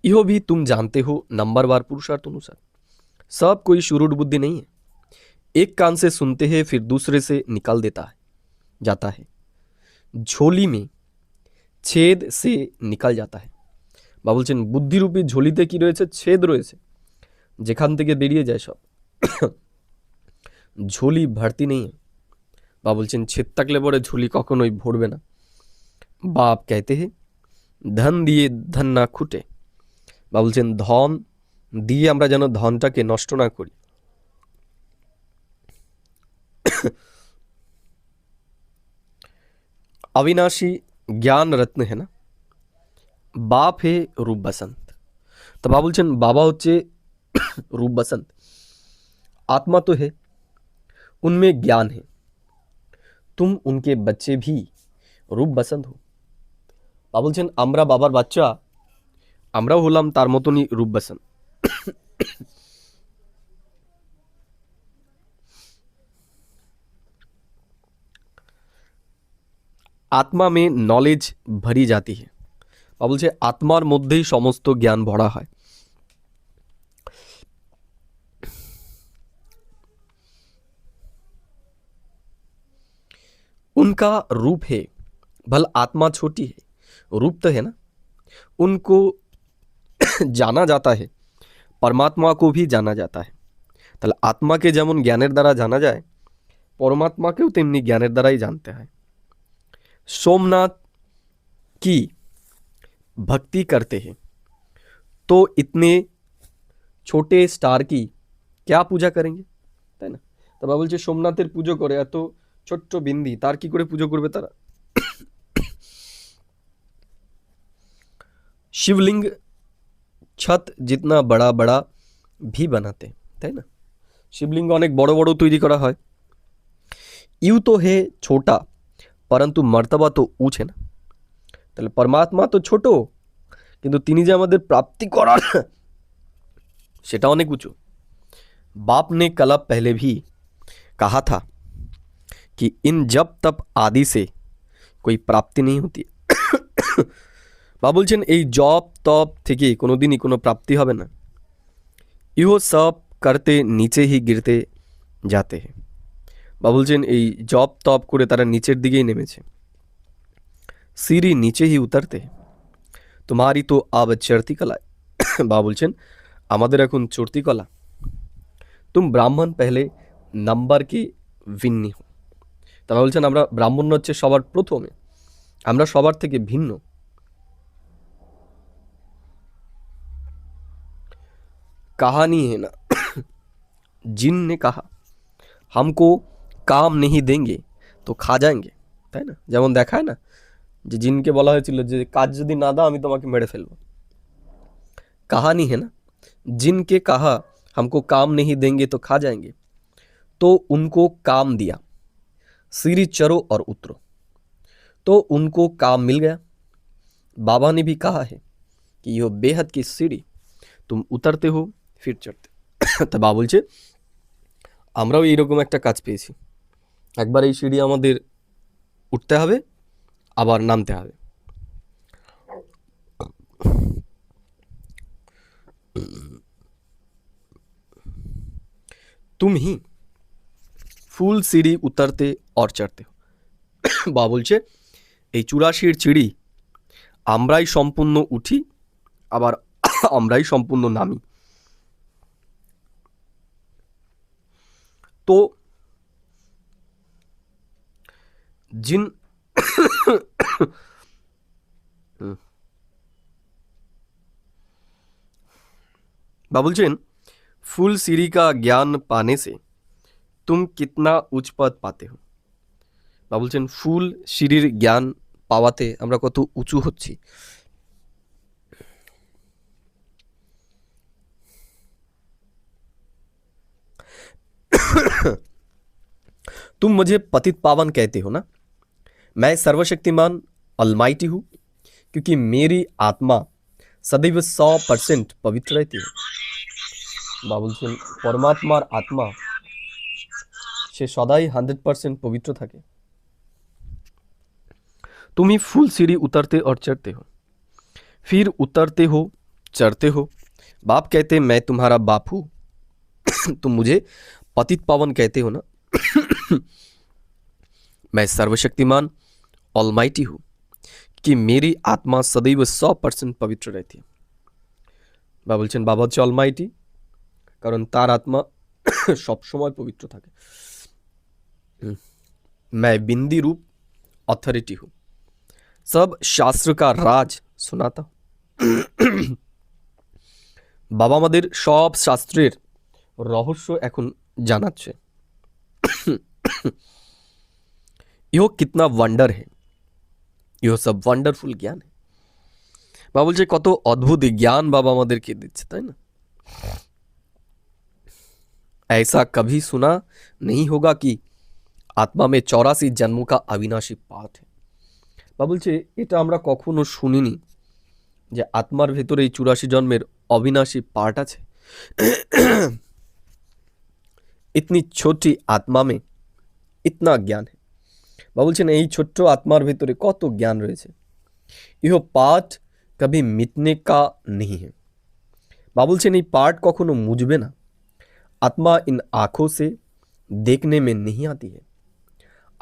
इहो भी तुम जानते हो नंबरवार पुरुषार्थ अनुसार। सब कोई शुरूढ़ बुद्धि नहीं है, एक कान से सुनते हैं फिर दूसरे से निकाल देता है जाता है, झोली में छेद से निकल जाता है। বা বলছেন বুদ্ধিরূপী ঝোলিতে কি রয়েছে, ছেদ রয়েছে, যেখান থেকে বেরিয়ে যায় সব। ঝোলি ভর্তি নেই। বা বলছেন ছেদ থাকলে পরে ঝুলি কখনোই ভরবে না। বাপ कहते हैं ধন দিয়ে ধন না খুটে। বা বলছেন ধন দিয়ে আমরা যেন ধনটাকে নষ্ট না করি। अविनाशी ज्ञान रत्न है ना, बाप है रूप बसंत। तो बाबा বলছেন বাবা হচ্ছে रूप बसंत, आत्मा तो है उनमें ज्ञान है, तुम उनके बच्चे भी रूप बसंत हो। বাবা বলছেন আমরা বাবার বাচ্চা, আমরাও হলাম তার মতনই रूप बसंत। आत्मा में नॉलेज भरी जाती है। বা বলছে আত্মার মধ্যেই সমস্ত জ্ঞান ভরা হয়। जिनका रूप है, भल आत्मा छोटी है, रूप तो है ना, उनको জানা जाता है, परमात्मा को भी জানা जाता है। তাহলে আত্মাকে যেমন জ্ঞানের দ্বারা জানা যায়, পরমাত্মাকেও তেমনি জ্ঞানের দ্বারাই জানতে হয়। सोमनाथ की भक्ति करते हैं तो इतने छोटे स्टार की क्या पूजा करेंगे, তাই না? তো বাবা বলছে সোমনাথের পুজো করে, এত ছোট্ট বিন্দি তার কি করে পুজো করবে তারা? शिवलिंग छत जितना बड़ा बड़ा भी बनाते हैं, তাই না? শিবলিঙ্গ অনেক বড় বড় তৈরি করা হয়। ইউ তো হে ছোটা परंतु मर्तबा तो ऊंच है ना। তাহলে পরমাত্মা তো ছোট, কিন্তু তিনি যে আমাদের প্রাপ্তি করার সেটা অনেক উঁচু। बाप ने कल पहले भी कहा था कि इन जब तप आदि से कोई प्राप्ति नहीं होती। বা বলছেন এই জপ তপ থেকে কোনোদিনই কোনো প্রাপ্তি হবে না। ইহো সব করতে নিচে হি গিরতে যাতে हैं। বা বলছেন এই জপ তপ করে তারা নিচের দিকেই নেমেছে। सीढ़ी नीचे ही उतरते हैं। तुम्हारी तो अब चढ़ती कला है। বা বলছেন আমাদের এখন চড়তি কলা। तुम ब्राह्मण पहले नंबर के ভিন্নি हो। তারা বলছেন আমরা ব্রাহ্মণ হচ্ছে সবার প্রথমে, আমরা সবার থেকে ভিন্ন। कहानी है ना, जिन ने कहा हमको काम नहीं देंगे तो खा जाएंगे, তাই না? যেমন দেখায় না যে জিনকে বলা হয়েছিল যে কাজ যদি না দাও আমি তোমাকে মেরে ফেলবো। कहानी है ना, जिनके कहा हमको काम नहीं देंगे तो खा जाएंगे, तो उनको काम दिया, सीढ़ी चढ़ो और उतरो, तो उनको काम मिल गया। बाबा ने भी कहा है कि यह बेहद की सीढ़ी, तुम उतरते हो फिर चढ़ते। তা বাবা বলছে আমরাও এইরকম একটা কাজ পেয়েছি, একবার এই সিঁড়ি আমাদের উঠতে হবে আবার নামতে হবে। तुम ही ফুল সিঁড়ি উতরতে और চড়তে हो। বা বলছে এই 84 সিঁড়ি আমরাই সম্পূর্ণ উঠি আবার আমরাই সম্পূর্ণ নামি। तो जिन বা বলছেন ফুল सीढ़ी का ज्ञान पाने से तुम कितना उच्च पद पाते हो। বা বলছেন ফুল সিঁড়ির জ্ঞান পাওয়াতে আমরা কত উঁচু হচ্ছি। तुम मुझे पतित पावन कहते हो ना, मैं सर्वशक्तिमान अलमाइटी हूँ, क्योंकि मेरी आत्मा सदैव 100% पवित्र रहती है। বা বলছেন পরমাত্মার আত্মা সে সদাই 100% পবিত্র থাকে। तुम ही फूल सीढ़ी उतरते और चढ़ते हो, फिर उतरते हो चढ़ते हो। बाप कहते मैं तुम्हारा बाप हूँ, तुम मुझे पतित पावन कहते हो ना। मैं सर्वशक्तिमान ऑलमाइटी हूँ कि मेरी आत्मा सदैव 100% पवित्र रहती है। বা বলছেন বাবা হচ্ছে অলমাইটি, কারণ তার আত্মা সবসময় পবিত্র থাকে। मैं बिंदी रूप अथॉरिटी हूँ, सब शास्त्र का राज सुनाता हूँ। বাবা আমাদের সব শাস্ত্রের রহস্য এখন জানাচ্ছে। यह कितना वंडर है, यह सब वंडरफुल ज्ञान है। বাবা বলছে কত অদ্ভুত জ্ঞান বাবা আমাদেরকে দিচ্ছে, তাই না? ऐसा कभी सुना नहीं होगा कि आत्मा में 84 जन्मों का अविनाशी पाठ है। বা বলছে এটা আমরা কখনো শুনিনি যে আত্মার ভেতরে এই 84 জন্মের অবিনাশী পার্ট আছে। इतनी छोटी आत्मा में इतना ज्ञान है। বা বলছেন এই ছোট্ট আত্মার ভেতরে কত জ্ঞান রয়েছে। यह पाठ कभी मिटने का नहीं है। বা বলছেন এই পার্ট কখনো মুছবে না। आत्मा इन आँखों से देखने में नहीं आती है,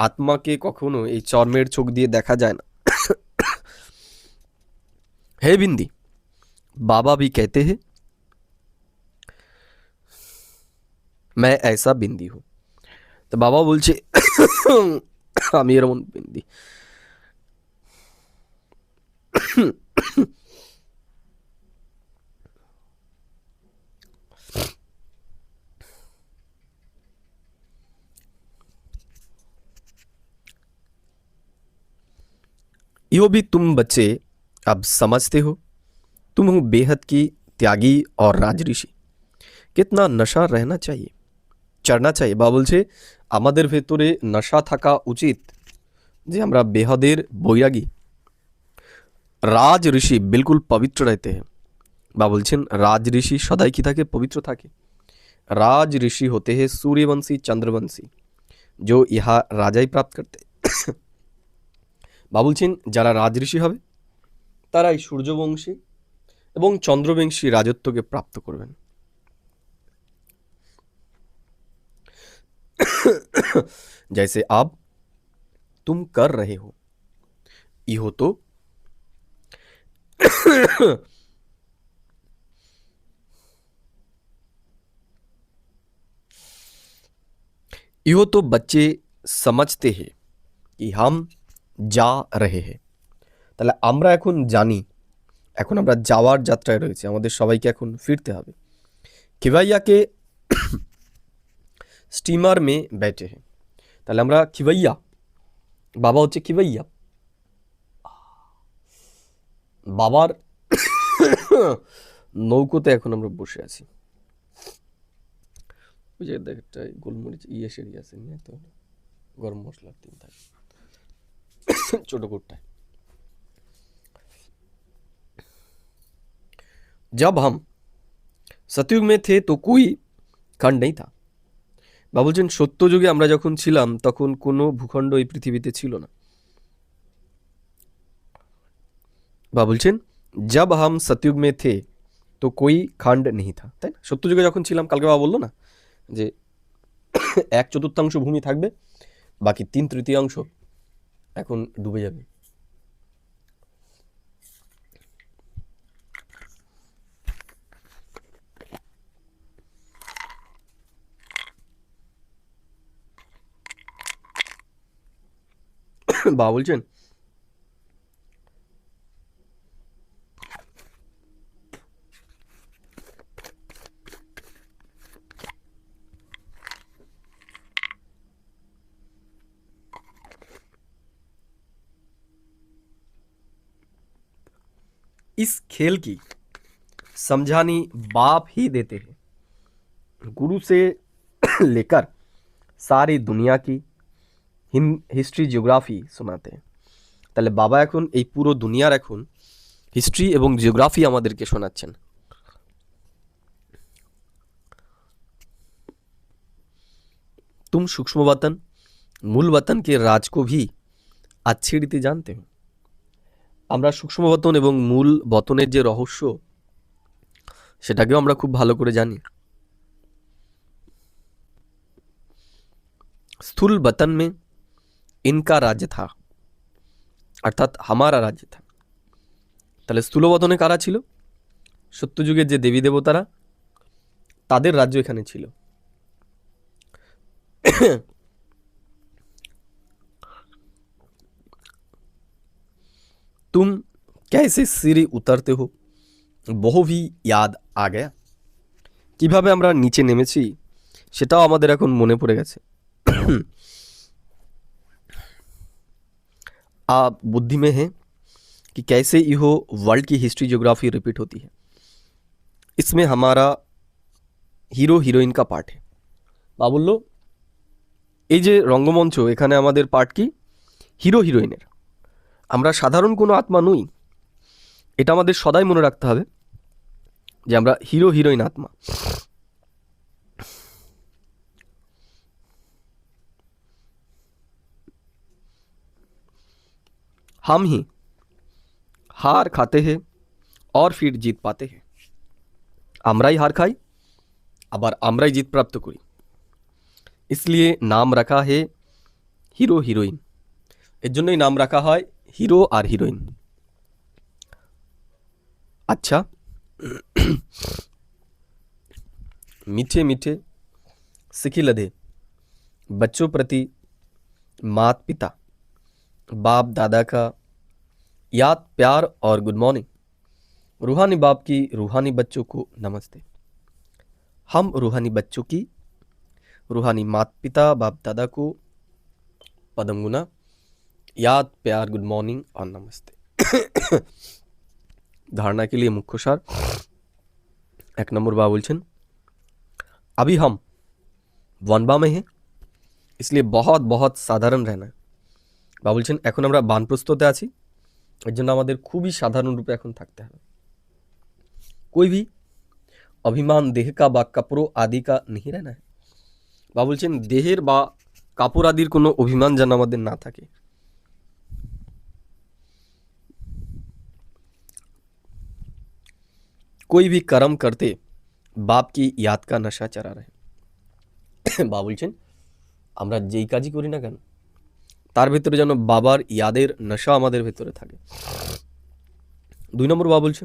আত্মাকে কখনো এই চর্মের চোখ দিয়ে দেখা যায় না। হে বিন্দি, बाबा भी कहते हैं मैं ऐसा बिंदी हूँ। তো বাবা বলছে আমি এরকম বিন্দি। यो भी तुम बच्चे अब समझते हो, तुम हो बेहद की त्यागी और राजऋषि। कितना नशा रहना चाहिए, চড়না চাই। বা বলছে আমাদের ভেতরে নেশা থাকা উচিত যে আমরা বেহদের বৈরাগী। রাজ ঋষি বিলকুল পবিত্র रहते हैं। বা বলছেন রাজ ঋষি সদাই কি থাকে, পবিত্র থাকে। राज ऋषि होते हैं सूर्यवंशी चंद्रवंशी, जो ইহা রাজাই প্রাপ্ত করতে। বা বলছেন যারা রাজ ঋষি হবে তারাই সূর্যবংশী এবং চন্দ্রবংশী রাজত্বকে প্রাপ্ত করবেন। जैसे अब तुम कर रहे हो, इहो तो इहो तो बच्चे समझते हैं कि हम जा रहे हैं। তাহলে আমরা এখন জানি, এখন আমরা যাওয়ার যাত্রায় রয়েছে, আমাদের সবাইকে এখন ফিরতে হবে। খিভাইয়াকে স্টিমার মে बैठे हैं। তাহলে আমরা খিভাইয়া, বাবা হচ্ছে খিভাইয়া, বাবার নৌকোতে এখন আমরা বসে আছি। ওই যে একটা গোলমরিচ সেরি আছে, নিয়ে তো গরম মশলার তিন থাকে ছোট কোটটায়। जब हम सतयुग में थे तो कोई खंड नहीं था। বা বলছেন সত্যযুগে আমরা যখন ছিলাম তখন কোনো ভূখণ্ড এই পৃথিবীতে ছিল না। বা বলছেন जब हम सतयुग में थे तो कोई खंड नहीं था, তাই না? সত্যযুগে যখন ছিলাম, কালকে বাবা বললো না যে 1/4 ভূমি থাকবে, বাকি 3/3 এখন ডুবে যাবে। বা বলছেন इस खेल की समझानी बाप ही देते हैं, गुरु से लेकर सारी दुनिया की হিস্ট্রি জিওগ্রাফি শোনাতে। তাহলে বাবা এখন এই পুরো দুনিয়ার এখন হিস্ট্রি এবং জিওগ্রাফি আমাদেরকে শোনাচ্ছেন। तुम सूक्ष्म वतन मूल वतन के राज को भी अच्छी रीति जानते हो। আমরা সূক্ষ্ম বতন এবং মূল বতনের যে রহস্য সেটাকেও আমরা খুব ভালো করে জানি। স্থূল বতন में इनका राज्य था, অর্থাৎ हमारा राज्य था। তাহলে স্থূল বতনে কারা ছিল? সত্যযুগের যে দেবী দেবতারা, তাদের রাজ্য এখানে ছিল। तुम कैसे सीढ़ी उतरते हो বহু भी याद आ गया। কিভাবে আমরা নিচে নেমেছি সেটাও আমাদের এখন মনে পড়ে গেছে। आप बुद्धि में है कि कैसे इहो वर्ल्ड की हिस्ट्री जियोग्राफी रिपीट होती है। इसमें हमारा হিরো হিরোইন কা পার্ট है। বা বললো এই যে রঙ্গমঞ্চ, এখানে আমাদের পার্ট কি? হিরো হিরোইনের। আমরা সাধারণ কোনো আত্মা নই, এটা আমাদের সদাই মনে রাখতে হবে যে আমরা হিরো হিরোইন আত্মা। हम ही हार खाते हैं और फिर जीत पाते हैं। আমরাই হার খাই, আবার আমরাই জিত প্রাপ্ত করি। इसलिए नाम रखा है হিরো হিরোইন, এর জন্যই নাম রাখা হয় হিরো আর হিরোইন। अच्छा मीठे मीठे सिखी लदे बच्चों प्रति माता पिता बाप दादा का याद प्यार और गुड मॉर्निंग। रूहानी बाप की रूहानी बच्चों को नमस्ते। हम रूहानी बच्चों की रूहानी माता पिता बाप दादा को पदम गुना याद प्यार गुड मॉर्निंग और नमस्ते। धारणा के लिए मुख्य सार। एक नंबर बा बोलছেন अभी हम वनबा में हैं, इसलिए बहुत बहुत साधारण रहना है। বা বলছেন এখন আমরা বানপ্রস্থতে আছি, এর জন্য আমাদের খুবই সাধারণ রূপে এখন থাকতে হবে। कोई भी অভিমান দেহ का বা কাপড় আদি का नहीं रहना है। বা বলছেন দেহের বা কাপড় আদির কোনো অভিমান যেন আমাদের না থাকে। कोई भी कर्म करते बाप की याद का नशा चढ़ा रहे। বা বলছেন আমরা যেই কাজই করি না কেন তার ভেতরে যেন বাবার ইয়াদের নশা আমাদের ভেতরে থাকে। 2 নম্বর বা বলছে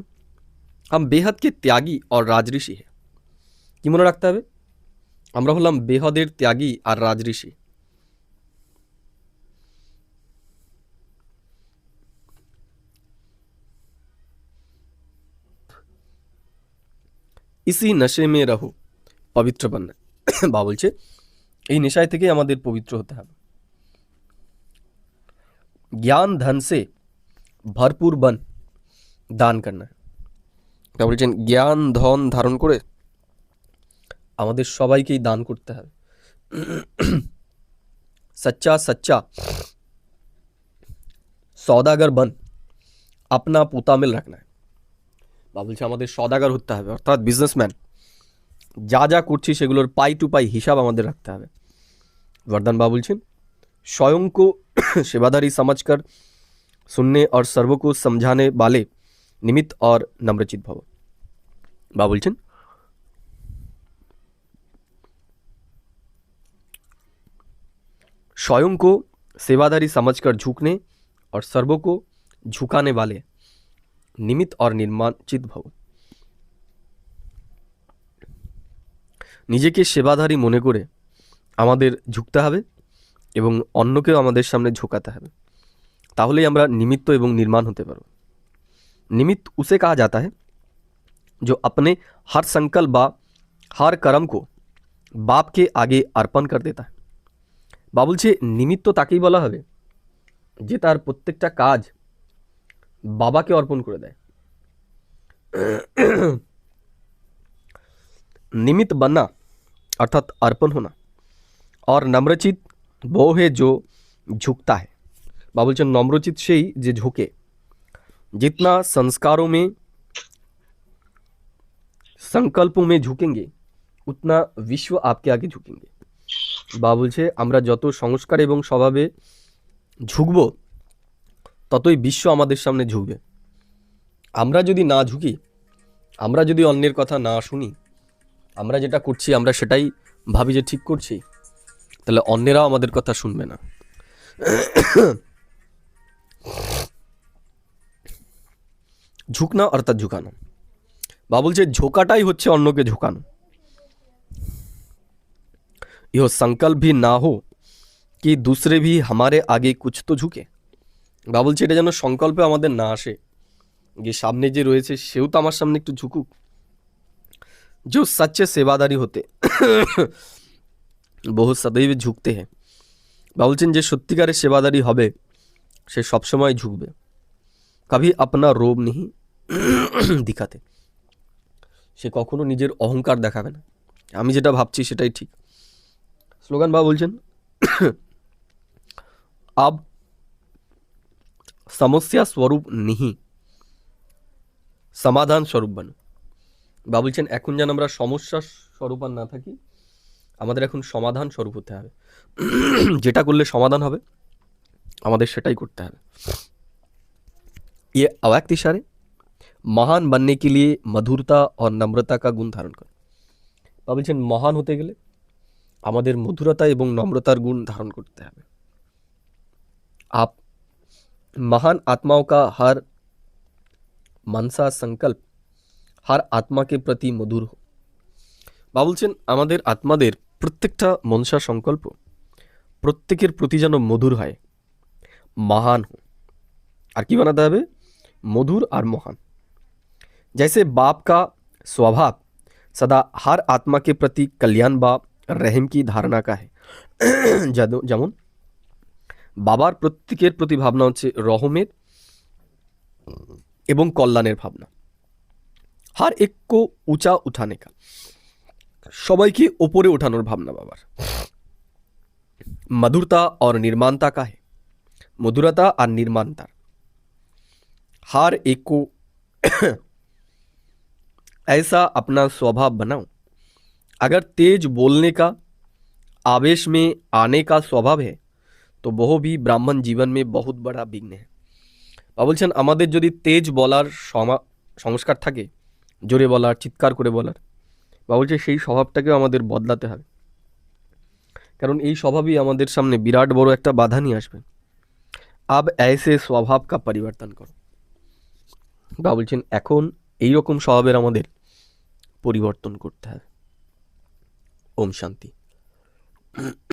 हम बेहद के त्यागी और राजऋषि है। কি মনে রাখতে হবে? আমরা হলাম বেহদের ত্যাগী আর রাজঋষি। इसी नशे में रहो पवित्र बनना। বা বলছে এই নেশায় থেকে আমাদের পবিত্র হতে হবে। ज्ञान धन से भरपूर बन दान करना है। তা বলছেন জ্ঞান ধন ধারণ করে আমাদের সবাইকেই দান করতে হবে। सच्चा सच्चा सौदागर बन अपना पोता मिल रखना है। বা বলছে আমাদের সওদাগর হতে হবে, অর্থাৎ বিজনেসম্যান। যা যা করছি সেগুলোর পাই টু পাই হিসাব আমাদের রাখতে হবে। वरदान बा बोलছেন स्वयं को सेवादारी समझकर सुनने और सर्व को समझाने वाले निमित्त और नम्रचित भव। बा बोलছেন स्वयं को सेवादारी समझकर झुकने और सर्व को झुकाने वाले निमित्त और निर्माचित भव। নিজেকে সেবাধারী মনে করে আমাদের ঝুঁকতে হবে এবং অন্যকেও আমাদের সামনে ঝোঁকাতে হবে, তাহলেই আমরা নিমিত্ত এবং নির্মাণ হতে পারব। निमित्त उसे कहा जाता है जो अपने हर संकल्प व हर कर्म को बाप के आगे अर्पण कर देता है। বা বলছে নিমিত্ত তাকেই বলা হবে যে তার প্রত্যেকটা কাজ বাবাকে অর্পণ করে দেয়। निमित्त बनना अर्थात अर्पण होना और नम्रचित वो है जो झुकता है। বা বলছেন নম্রচিত সেই যে ঝোঁকে। जितना संस्कारों में संकल्पों में झुकेंगे उतना विश्व आपके आगे झुकेंगे। বা বলছে আমরা যত সংস্কার এবং স্বভাবে ঝুঁকব ততই বিশ্ব আমাদের সামনে ঝুঁকবে। আমরা যদি না ঝুঁকি, আমরা যদি অন্যের কথা না শুনি, আমরা যেটা করছি আমরা সেটাই ভাবি যে ঠিক করছি, তাহলে অন্যেরাও আমাদের কথা শুনবে না। ঝুঁকনা অর্থাৎ ঝুঁকানো। বা বলছে ঝোঁকাটাই হচ্ছে অন্যকে ঝুঁকানো। यह संकल्प भी ना हो कि दूसरे भी हमारे आगे कुछ तो झुके। বা বলছে এটা যেন সংকল্পে আমাদের না আসে যে সামনে যে রয়েছে সেও তো আমার সামনে একটু ঝুঁকুক। जो सच्चे सेवादारी होते বহু সदैव झुकते हैं। বা বলছেন যে সত্যিকারের সেবাদারি হবে সে সবসময় ঝুঁকবে। कभी अपना रोब नहीं दिखाते। সে কখনো নিজের অহংকার দেখাবে না, আমি যেটা ভাবছি সেটাই ঠিক। স্লোগান বা বলছেন अब समस्या स्वरूप नहीं समाधान स्वरूप बनो। বা বলছেন এখন যেন আমরা সমস্যা স্বরূপ আর না থাকি, আমাদের এখন সমাধান স্বরূপ হতে হবে। যেটা করলে সমাধান হবে আমাদের সেটাই করতে হবে। ये अव्यक्त इशारे महान बनने के लिए मधुरता और नम्रता का गुण धारण करो। বা বলছেন মহান হতে গেলে আমাদের মধুরতা এবং নম্রতার গুণ ধারণ করতে হবে। आप महान आत्माओं का हर मनसा संकल्प हर आत्मा के प्रति मधुर हो। বা বলছেন আমাদের আত্মাদের প্রত্যেকটা মনসা সংকল্প প্রত্যেকের প্রতি যেন মধুর হয়, महान हो। আর কি বানাতে হবে? मधुर और महान। जैसे बाप का स्वभाव सदा हर आत्मा के प्रति कल्याण बा रहम की धारणा का है, যেমন বাবার প্রত্যেকের প্রতি ভাবনা হচ্ছে রহমের এবং কল্যাণের ভাবনা। हर एक को ऊंचा उठाने का, সবাইকে ওপরে ওঠানোর ভাবনা বাবার। मधुरता और निर्माणता का है, मधुरता और निर्माणता। हर एक को ऐसा अपना स्वभाव बनाओ। अगर तेज बोलने का, आवेश में आने का स्वभाव है तो वह भी ब्राह्मण जीवन में बहुत बड़ा विघ्न है। বা বলছেন আমাদের যদি তেজ বলার সংস্কার থাকে, জোরে বলার, চিৎকার করে বলার, বা বলছে সেই স্বভাবটাকেও আমাদের বদলাতে হবে, কারণ এই স্বভাবই আমাদের সামনে বিরাট বড় একটা বাধা নিয়ে আসবে। আব ऐसे स्वभाव का परिवर्तन करो। বা বলছেন এখন এই রকম স্বভাবের আমাদের পরিবর্তন করতে হবে। ওম শান্তি।